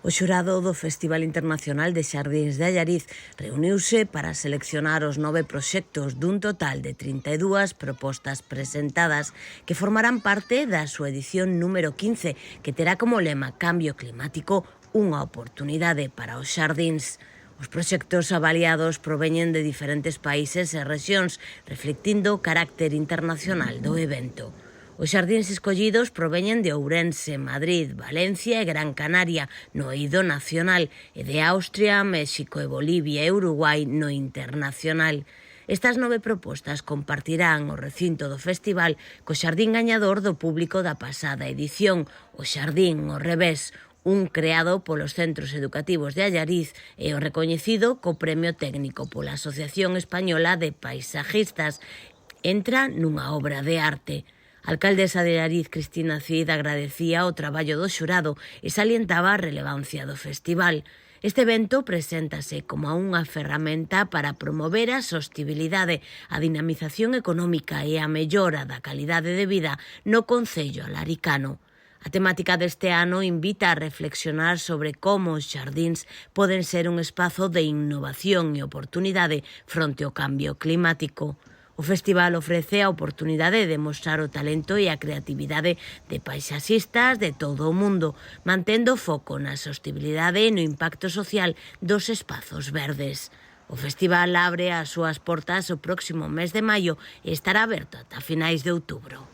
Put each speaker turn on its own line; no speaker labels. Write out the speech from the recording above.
O xurado do Festival Internacional de Xardíns de Allariz reuniuse para seleccionar os 9 proxectos dun total de 32 propostas presentadas que formarán parte da súa edición número 15, que terá como lema Cambio climático, unha oportunidade para os xardíns. Os proxectos avaliados proveñen de diferentes países e rexións, reflectindo o carácter internacional do evento. Os xardíns escollidos proveñen de Ourense, Madrid, Valencia e Gran Canaria no eido nacional e de Austria, México e Bolivia e Uruguai no internacional. Estas 9 propostas compartirán o recinto do festival co xardín gañador do público da pasada edición, o Xardín ao Revés, un creado polos centros educativos de Allariz e o recoñecido co Premio Técnico pola Asociación Española de Paisajistas. Entra nunha obra de arte. A alcaldesa de Allariz, Cristina Cid, agradecía o traballo do xurado e salientaba a relevancia do festival. Este evento preséntase como unha ferramenta para promover a sostibilidade, a dinamización económica e a mellora da calidade de vida no concello alaricano. A temática deste ano invita a reflexionar sobre como os xardíns poden ser un espazo de innovación e oportunidade fronte ao cambio climático. O festival ofrece a oportunidade de mostrar o talento e a creatividade de paisaxistas de todo o mundo, mantendo foco na sostibilidade e no impacto social dos espazos verdes. O festival abre as súas portas o próximo mes de maio e estará aberto ata finais de outubro.